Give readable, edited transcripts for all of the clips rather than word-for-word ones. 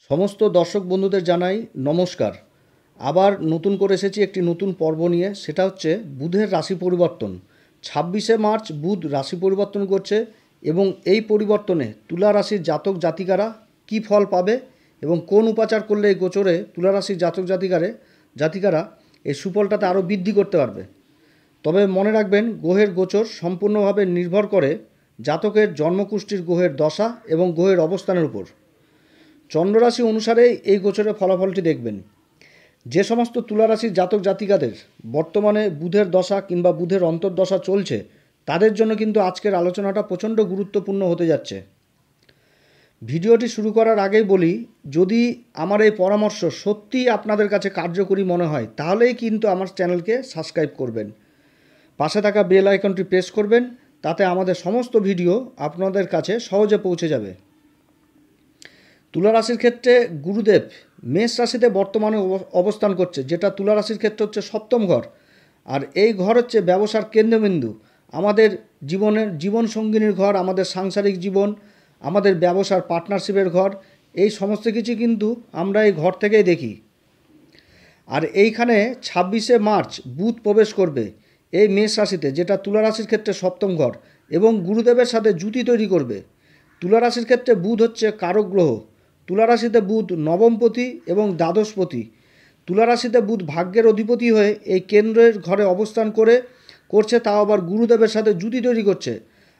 সমস্ত দর্শক বন্ধুদের জানাই নমস্কার। আবার নতুন করে এসেছি একটি নতুন পর্ব নিয়ে, সেটা হচ্ছে বুধের রাশি পরিবর্তন। 26শে মার্চ বুধ রাশি পরিবর্তন করছে এবং এই পরিবর্তনে তুলা রাশির জাতক জাতিকারা কী ফল পাবে এবং কোন উপাচার করলে এই গোচরে তুলা রাশির জাতক জাতিকারা এই সুফলটাতে আরও বৃদ্ধি করতে পারবে। তবে মনে রাখবেন, গ্রহের গোচর সম্পূর্ণভাবে নির্ভর করে জাতকের জন্মকুষ্ঠির গ্রহের দশা এবং গ্রহের অবস্থানের উপর। চন্দ্ররাশি অনুসারে এই গোচরের ফলাফলটি দেখবেন। যে সমস্ত তুলারাশির জাতক জাতিকাদের বর্তমানে বুধের দশা কিংবা বুধের অন্তর্দশা চলছে, তাদের জন্য কিন্তু আজকের আলোচনাটা প্রচণ্ড গুরুত্বপূর্ণ হতে যাচ্ছে। ভিডিওটি শুরু করার আগেই বলি, যদি আমার এই পরামর্শ সত্যিই আপনাদের কাছে কার্যকরী মনে হয়, তাহলেই কিন্তু আমার চ্যানেলকে সাবস্ক্রাইব করবেন, পাশে থাকা বেল আইকনটি প্রেস করবেন, তাতে আমাদের সমস্ত ভিডিও আপনাদের কাছে সহজে পৌঁছে যাবে। তুলা রাশির ক্ষেত্রে গুরুদেব মেষ রাশিতে বর্তমানে অবস্থান করছে, যেটা তুলা রাশির ক্ষেত্রে হচ্ছে সপ্তম ঘর। আর এই ঘর হচ্ছে ব্যবসার কেন্দ্রবিন্দু, আমাদের জীবন সঙ্গিনীর ঘর, আমাদের সাংসারিক জীবন, আমাদের ব্যবসার পার্টনারশিপের ঘর। এই সমস্ত কিছু কিন্তু আমরা এই ঘর থেকেই দেখি। আর এইখানে 26শে মার্চ বুধ প্রবেশ করবে এই মেষ রাশিতে, যেটা তুলা রাশির ক্ষেত্রে সপ্তম ঘর, এবং গুরুদেবের সাথে জুতি তৈরি করবে। তুলা রাশির ক্ষেত্রে বুধ হচ্ছে কারক গ্রহ। তুলা রাশিতে বুধ নবমপতি এবং দ্বাদশপতি। তুলা রাশিতে বুধ ভাগ্যের অধিপতি হয়ে এই কেন্দ্রের ঘরে অবস্থান করছে, তাও আবার গুরুদেবের সাথে জুতি তৈরি করছে।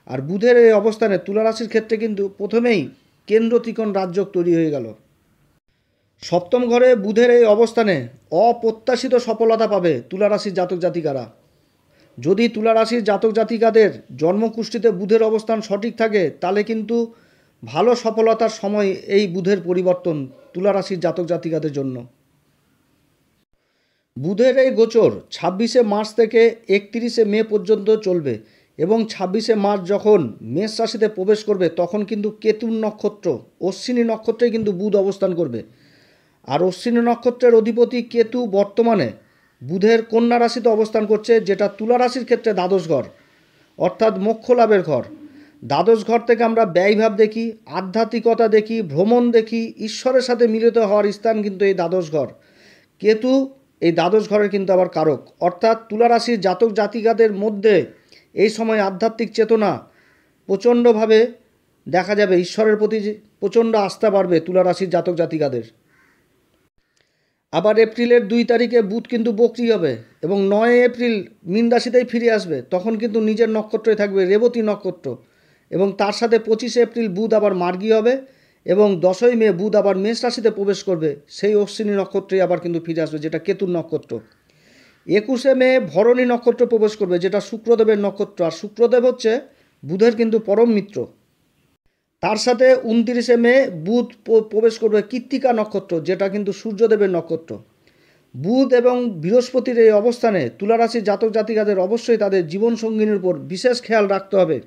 আর বুধের এই অবস্থানে তুলা রাশির ক্ষেত্রে কিন্তু প্রথমেই কেন্দ্র ত্রিকোণ রাজযোগ তৈরি হয়ে গেল। সপ্তম ঘরে বুধের এই অবস্থানে অপ্রত্যাশিত সফলতা পাবে তুলা রাশির জাতক জাতিকারা। যদি তুলা রাশির জাতক জাতিকাদের জন্মকুষ্ঠিতে বুধের অবস্থান সঠিক থাকে, তাহলে কিন্তু ভালো সফলতার সময় এই বুধের পরিবর্তন তুলা রাশির জাতক জাতিকাদের জন্য। বুধের এই গোচর 26শে মার্চ থেকে 31শে মে পর্যন্ত চলবে, এবং 26শে মার্চ যখন মেষ রাশিতে প্রবেশ করবে, তখন কিন্তু কেতুর নক্ষত্র অশ্বিনী নক্ষত্রে কিন্তু বুধ অবস্থান করবে। আর অশ্বিনী নক্ষত্রের অধিপতি কেতু বর্তমানে বুধের কন্যা রাশিতে অবস্থান করছে, যেটা তুলা রাশির ক্ষেত্রে দ্বাদশ ঘর, অর্থাৎ মোক্ষ লাভের ঘর। দ্বাদশ ঘর থেকে আমরা ব্যয়ভাব দেখি, আধ্যাত্মিকতা দেখি, ভ্রমণ দেখি, ঈশ্বরের সাথে মিলিত হওয়ার স্থান কিন্তু এই দ্বাদশ ঘর। কেতু এই দ্বাদশ ঘরের কিন্তু আবার কারক, অর্থাৎ তুলা রাশির জাতক জাতিকাদের মধ্যে এই সময় আধ্যাত্মিক চেতনা প্রচণ্ডভাবে দেখা যাবে, ঈশ্বরের প্রতি প্রচণ্ড আস্থা বাড়বে তুলা রাশির জাতক জাতিকাদের। আবার এপ্রিলের 2 তারিখে বুধ কিন্তু বক্রী হবে এবং 9 এপ্রিল মীন রাশিতেই ফিরে আসবে। তখন কিন্তু নিজের নক্ষত্রই থাকবে রেবতী নক্ষত্র, এবং তার সাথে 25শে এপ্রিল বুধ আবার মার্গী হবে, এবং 10ই মে বুধ আবার মেষ রাশিতে প্রবেশ করবে, সেই অশ্বিনী নক্ষত্রেই আবার কিন্তু ফিরে আসবে, যেটা কেতুর নক্ষত্র। 21শে মে ভরণী নক্ষত্র প্রবেশ করবে, যেটা শুক্রদেবের নক্ষত্র। আর শুক্রদেব হচ্ছে বুধের কিন্তু পরম মিত্র। তার সাথে 29শে মে বুধ প্রবেশ করবে কৃত্তিকা নক্ষত্র, যেটা কিন্তু সূর্যদেবের নক্ষত্র। বুধ এবং বৃহস্পতির এই অবস্থানে তুলা রাশির জাতক জাতিকাদের অবশ্যই তাদের জীবনসঙ্গিনীর উপর বিশেষ খেয়াল রাখতে হবে,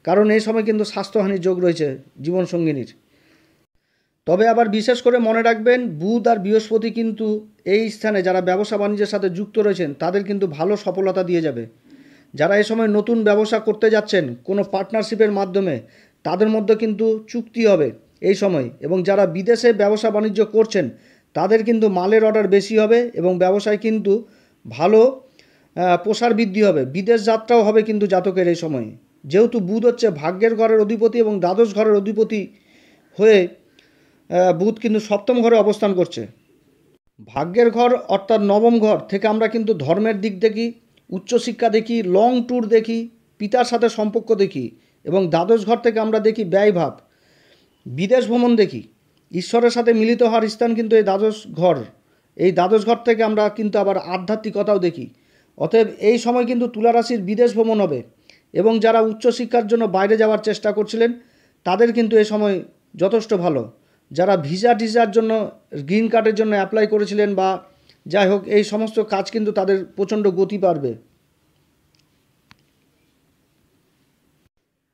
কারণ এই সময় কিন্তু স্বাস্থ্যহানির যোগ রয়েছে জীবনসঙ্গিনীর। তবে আবার বিশেষ করে মনে রাখবেন, বুধ আর বৃহস্পতি কিন্তু এই স্থানে যারা ব্যবসা বাণিজ্যের সাথে যুক্ত রয়েছেন, তাদের কিন্তু ভালো সফলতা দিয়ে যাবে। যারা এই সময় নতুন ব্যবসা করতে যাচ্ছেন কোনো পার্টনারশিপের মাধ্যমে, তাদের মধ্যে কিন্তু চুক্তি হবে এই সময়। এবং যারা বিদেশে ব্যবসা বাণিজ্য করছেন, তাদের কিন্তু মালের অর্ডার বেশি হবে এবং ব্যবসায় কিন্তু ভালো প্রসার বৃদ্ধি হবে। বিদেশ যাত্রাও হবে কিন্তু জাতকের এই সময়, যেহেতু বুধ হচ্ছে ভাগ্যের ঘরের অধিপতি এবং দ্বাদশ ঘরের অধিপতি হয়ে বুধ কিন্তু সপ্তম ঘরে অবস্থান করছে। ভাগ্যের ঘর অর্থাৎ নবম ঘর থেকে আমরা কিন্তু ধর্মের দিক দেখি, উচ্চশিক্ষা দেখি, লং ট্যুর দেখি, পিতার সাথে সম্পর্ক দেখি, এবং দ্বাদশ ঘর থেকে আমরা দেখি ব্যয়ভাব, বিদেশ ভ্রমণ দেখি। ঈশ্বরের সাথে মিলিত হওয়ার স্থান কিন্তু এই দ্বাদশ ঘর। এই দ্বাদশ ঘর থেকে আমরা কিন্তু আবার আধ্যাত্মিকতাও দেখি। অতএব এই সময় কিন্তু তুলা রাশির বিদেশ ভ্রমণ হবে, এবং যারা উচ্চশিক্ষার জন্য বাইরে যাওয়ার চেষ্টা করছিলেন, তাদের কিন্তু এই সময় যথেষ্ট ভালো। যারা ভিসার জন্য, গ্রিন কার্ডের জন্য অ্যাপ্লাই করেছিলেন বা যাই হোক, এই সমস্ত কাজ কিন্তু তাদের প্রচণ্ড গতি পাবে।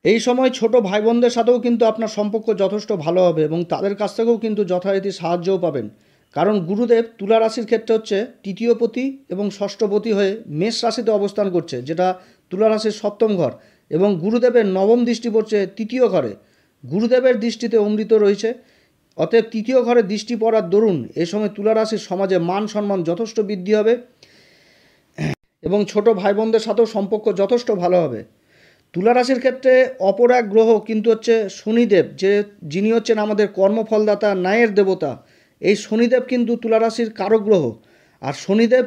এই সময় ছোট ভাই বোনদের সাথেও কিন্তু আপনার সম্পর্ক যথেষ্ট ভালো হবে, এবং তাদের কাছ থেকেও কিন্তু যথারীতি সাহায্যও পাবেন। কারণ গুরুদেব তুলা রাশির ক্ষেত্রে হচ্ছে তৃতীয়পতি এবং ষষ্ঠপতি হয়ে মেষ রাশিতে অবস্থান করছে, যেটা তুলা রাশির সপ্তম ঘর, এবং গুরুদেবের নবম দৃষ্টি পড়ছে তৃতীয় ঘরে। গুরুদেবের দৃষ্টিতে অমৃত রয়েছে। অতএব তৃতীয় ঘরে দৃষ্টি পড়ার দরুন এই সময় তুলা রাশির সমাজে মান সম্মান যথেষ্ট বৃদ্ধি হবে এবং ছোট ভাই বোনদের সাথেও সম্পর্ক যথেষ্ট ভালো হবে। তুলা রাশির ক্ষেত্রে অপর এক গ্রহ কিন্তু হচ্ছে শনিদেব, যিনি হচ্ছেন আমাদের কর্মফলদাতা, ন্যায়ের দেবতা। এই শনিদেব কিন্তু তুলা রাশির কারক গ্রহ। আর শনিদেব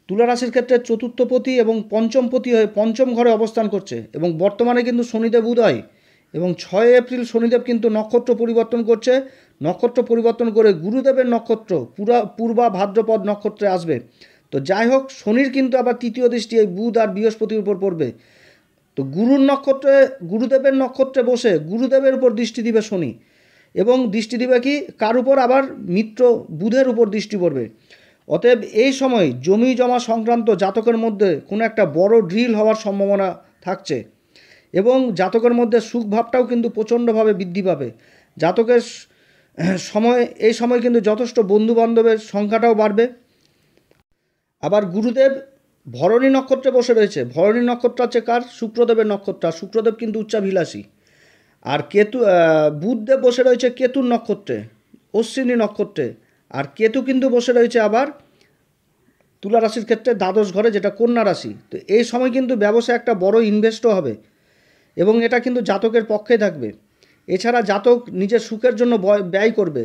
তুলা রাশির ক্ষেত্রে চতুর্থপতি এবং পঞ্চমপতি হয়ে পঞ্চম ঘরে অবস্থান করছে এবং বর্তমানে কিন্তু শনিদেব উদয় এবং 6 এপ্রিল শনিদেব কিন্তু নক্ষত্র পরিবর্তন করছে। নক্ষত্র পরিবর্তন করে গুরুদেবের নক্ষত্র পূর্বা ভাদ্রপদ নক্ষত্রে আসবে। তো যাই হোক, শনির কিন্তু আবার তৃতীয় দৃষ্টি এই বুধ আর বৃহস্পতির উপর পড়বে। তো গুরুদেবের নক্ষত্রে বসে গুরুদেবের উপর দৃষ্টি দিবে শনি এবং দৃষ্টি দিবে কি কার উপর? আবার মিত্র বুধের উপর দৃষ্টি পড়বে। অতএব এই সময় জমি জমা সংক্রান্ত জাতকের মধ্যে কোনো একটা বড় ড্রিল হওয়ার সম্ভাবনা থাকছে এবং জাতকের মধ্যে সুখভাবটাও কিন্তু প্রচণ্ডভাবে বৃদ্ধি পাবে। জাতকের এই সময় কিন্তু যথেষ্ট বন্ধুবান্ধবের সংখ্যাটাও বাড়বে। আবার গুরুদেব ভরণী নক্ষত্রে বসে রয়েছে। ভরণী নক্ষত্র হচ্ছে কার? শুক্রদেবের নক্ষত্র। শুক্রদেব কিন্তু উচ্চাভিলাষী। আর বুধদেব বসে রয়েছে কেতুর নক্ষত্রে, অশ্বিনী নক্ষত্রে। আর কেতু কিন্তু বসে রয়েছে আবার তুলা রাশির ক্ষেত্রে দ্বাদশ ঘরে, যেটা কন্যা রাশি। তো এই সময় কিন্তু ব্যবসায় একটা বড় ইনভেস্টও হবে এবং এটা কিন্তু জাতকের পক্ষে থাকবে। এছাড়া জাতক নিজের সুখের জন্য ব্যয় করবে।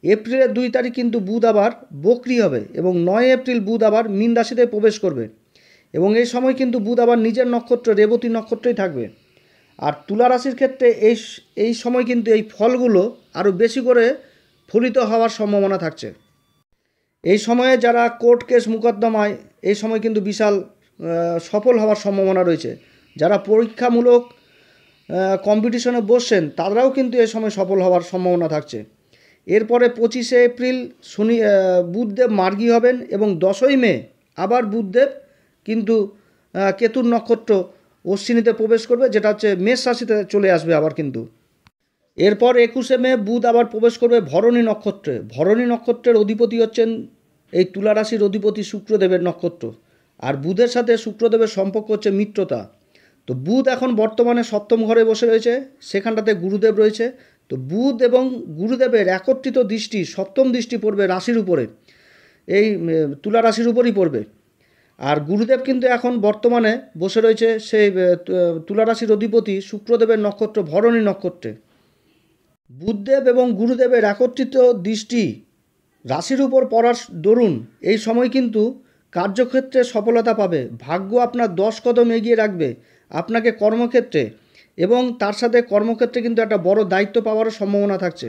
এপ্রিলের 2 তারিখ কিন্তু বুধ আবার বক্রি হবে এবং 9 এপ্রিল বুধ আবার মীন রাশিতে প্রবেশ করবে এবং এই সময় কিন্তু বুধ আবার নিজের নক্ষত্র রেবতী নক্ষত্রেই থাকবে। আর তুলা রাশির ক্ষেত্রে এই সময় কিন্তু এই ফলগুলো আরও বেশি করে ফলিত হওয়ার সম্ভাবনা থাকছে। এই সময়ে যারা কোর্ট কেস মোকদ্দমায় এই সময় কিন্তু বিশাল সফল হওয়ার সম্ভাবনা রয়েছে। যারা পরীক্ষামূলক কম্পিটিশনে বসছেন তারাও কিন্তু এই সময় সফল হওয়ার সম্ভাবনা থাকছে। এরপরে 25 এপ্রিল বুধদেব মার্গী হবেন এবং 10ই মে আবার বুধদেব কিন্তু কেতুর নক্ষত্র অশ্বিনীতে প্রবেশ করবে, যেটা হচ্ছে মেষ রাশিতে চলে আসবে আবার কিন্তু। এরপর 21 মে বুধ আবার প্রবেশ করবে ভরণী নক্ষত্রে। ভরণী নক্ষত্রের অধিপতি হচ্ছেন এই তুলা রাশির অধিপতি শুক্রদেবের নক্ষত্র। আর বুধের সাথে শুক্রদেবের সম্পর্ক হচ্ছে মিত্রতা। তো বুধ এখন বর্তমানে সপ্তম ঘরে বসে রয়েছে, সেখানটাতে গুরুদেব রয়েছে। তো বুধ এবং গুরুদেবের একত্রিত দৃষ্টি, সপ্তম দৃষ্টি পড়বে রাশির উপরে, এই তুলা রাশির উপরই পড়বে। আর গুরুদেব কিন্তু এখন বর্তমানে বসে রয়েছে সেই তুলা রাশির অধিপতি শুক্রদেবের নক্ষত্র ভরণী নক্ষত্রে। বুধদেব এবং গুরুদেবের একত্রিত দৃষ্টি রাশির উপর পড়ার দরুন এই সময় কিন্তু কার্যক্ষেত্রে সফলতা পাবে। ভাগ্য আপনার 10 কদম এগিয়ে রাখবে আপনাকে কর্মক্ষেত্রে এবং তার সাথে কর্মক্ষেত্রে কিন্তু একটা বড় দায়িত্ব পাওয়ারও সম্ভাবনা থাকছে।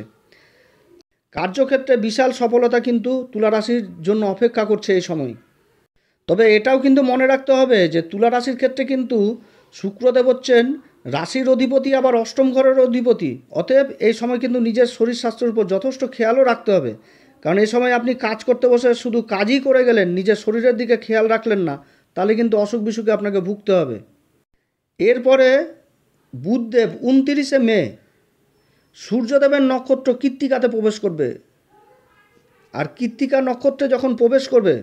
কার্যক্ষেত্রে বিশাল সফলতা কিন্তু তুলা রাশির জন্য অপেক্ষা করছে এই সময়। তবে এটাও কিন্তু মনে রাখতে হবে যে তুলা রাশির ক্ষেত্রে কিন্তু শুক্রদেব হচ্ছেন রাশির অধিপতি, আবার অষ্টম ঘরের অধিপতি। অতএব এই সময় কিন্তু নিজের শরীর স্বাস্থ্যের উপর যথেষ্ট খেয়ালও রাখতে হবে, কারণ এই সময় আপনি কাজ করতে বসে শুধু কাজই করে গেলেন, নিজের শরীরের দিকে খেয়াল রাখলেন না, তাহলে কিন্তু অসুখ বিসুখে আপনাকে ভুগতে হবে। এরপরে বুধদেব 29 মে সূর্যদেবের নক্ষত্র কৃত্তিকাতে প্রবেশ করবে। আর কৃত্তিকা নক্ষত্রে যখন প্রবেশ করবে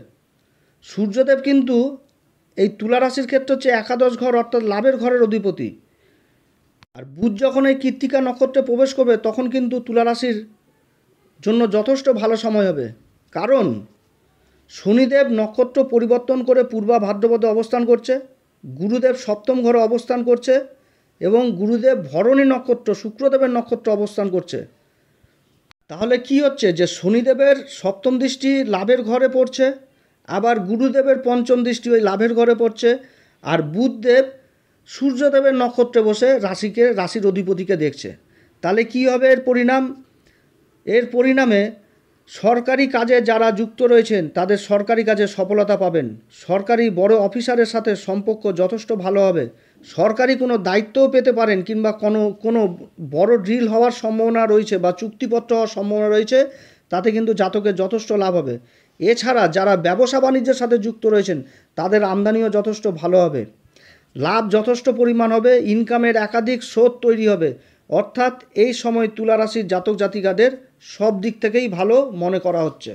সূর্যদেব কিন্তু এই তুলা রাশির ক্ষেত্রে হচ্ছে একাদশ ঘর, অর্থাৎ লাভের ঘরের অধিপতি। আর বুধ যখন এই কৃত্তিকা নক্ষত্রে প্রবেশ করবে তখন কিন্তু তুলা রাশির জন্য যথেষ্ট ভালো সময় হবে, কারণ শনিদেব নক্ষত্র পরিবর্তন করে পূর্বা ভাদ্রপদে অবস্থান করছে, গুরুদেব সপ্তম ঘরে অবস্থান করছে এবং গুরুদেব ভরণী নক্ষত্র শুক্রদেবের নক্ষত্র অবস্থান করছে। তাহলে কি হচ্ছে যে শনিদেবের সপ্তম দৃষ্টি লাভের ঘরে পড়ছে, আবার গুরুদেবের পঞ্চম দৃষ্টি ওই লাভের ঘরে পড়ছে, আর বুধদেব সূর্যদেবের নক্ষত্রে বসে রাশির অধিপতিকে দেখছে। তাহলে কি হবে এর পরিণামে সরকারি কাজে যারা যুক্ত রয়েছেন তাদের সরকারি কাজে সফলতা পাবেন। সরকারি বড় অফিসারের সাথে সম্পর্ক যথেষ্ট ভালো হবে। সরকারি কোনো দায়িত্বও পেতে পারেন কিংবা কোনো বড় ড্রিল হওয়ার সম্ভাবনা রয়েছে বা চুক্তিপত্র হওয়ার সম্ভাবনা রয়েছে, তাতে কিন্তু জাতকের যথেষ্ট লাভ হবে। এছাড়া যারা ব্যবসা বাণিজ্যের সাথে যুক্ত রয়েছেন তাদের আমদানিও যথেষ্ট ভালো হবে, লাভ যথেষ্ট পরিমাণ হবে, ইনকামের একাধিক স্রোত তৈরি হবে। অর্থাৎ এই সময় তুলা রাশির জাতক জাতিকাদের সব দিক থেকেই ভালো মনে করা হচ্ছে।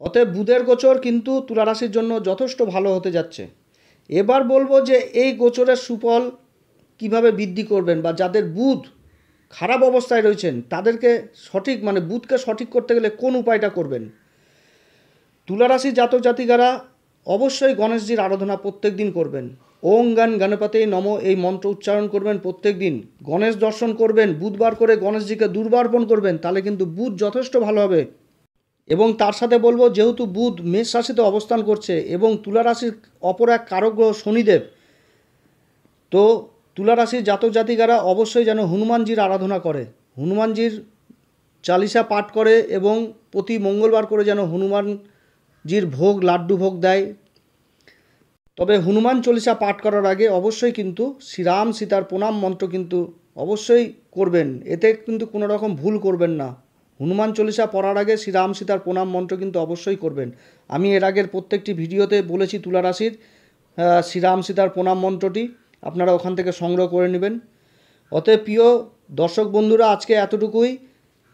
অতএব বুধের গোচর কিন্তু তুলা রাশির জন্য যথেষ্ট ভালো হতে যাচ্ছে। এবার বলবো যে এই গোচরের সুফল কিভাবে বৃদ্ধি করবেন, বা যাদের বুধ খারাপ অবস্থায় রয়েছেন তাদেরকে সঠিক মানে বুধকে সঠিক করতে গেলে কোন উপায়টা করবেন? তুলারাশির জাতক জাতিকারা অবশ্যই গণেশজির আরাধনা প্রত্যেক দিন করবেন। ওং গান গণপতে নম এই মন্ত্র উচ্চারণ করবেন প্রত্যেক দিন। গণেশ দর্শন করবেন, বুধবার করে গণেশজিকে দুর্বার্পণ করবেন, তাহলে কিন্তু বুধ যথেষ্ট ভালো হবে। এবং তার সাথে বলবো, যেহেতু বুধ মেষ রাশিতে অবস্থান করছে এবং তুলা রাশির অপর এক কারক গ্রহ শনিদেব, তো তুলা রাশির জাতক জাতিকারা অবশ্যই যেন হনুমানজির আরাধনা করে, হনুমানজির চালিসা পাঠ করে এবং প্রতি মঙ্গলবার করে যেন হনুমানজির ভোগ লাড্ডু ভোগ দেয়। তবে হনুমান চল্লিশা পাঠ করার আগে অবশ্যই কিন্তু শ্রীরাম সীতার প্রণাম মন্ত্র কিন্তু অবশ্যই করবেন, এতে কিন্তু কোনো রকম ভুল করবেন না। হনুমান চল্লিশা পড়ার আগে শ্রীরাম সীতার প্রণাম মন্ত্র কিন্তু অবশ্যই করবেন। আমি এর আগের প্রত্যেকটি ভিডিওতে বলেছি তুলা রাশির শ্রীরাম সীতার প্রণাম মন্ত্রটি, আপনারা ওখান থেকে সংগ্রহ করে নেবেন। অতএব প্রিয় দর্শক বন্ধুরা, আজকে এতটুকুই।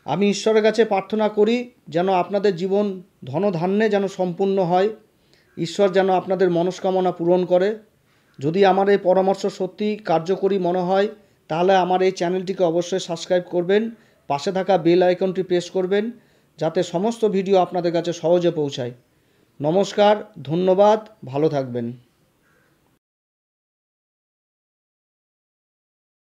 আমি ঈশ্বরের কাছে প্রার্থনা করি যেন আপনাদের জীবন ধনধান্যে যেন সম্পূর্ণ হয়, ঈশ্বর যেন আপনাদের মনস্কামনা পূরণ করে। যদি আমার এই পরামর্শ সত্যি কার্যকরী মনে হয় তাহলে আমার এই চ্যানেলটিকে অবশ্যই সাবস্ক্রাইব করবেন, পাশে থাকা বেল আইকনটি প্রেস করবেন যাতে সমস্ত ভিডিও আপনাদের কাছে সহজে পৌঁছায়। নমস্কার, ধন্যবাদ, ভালো থাকবেন।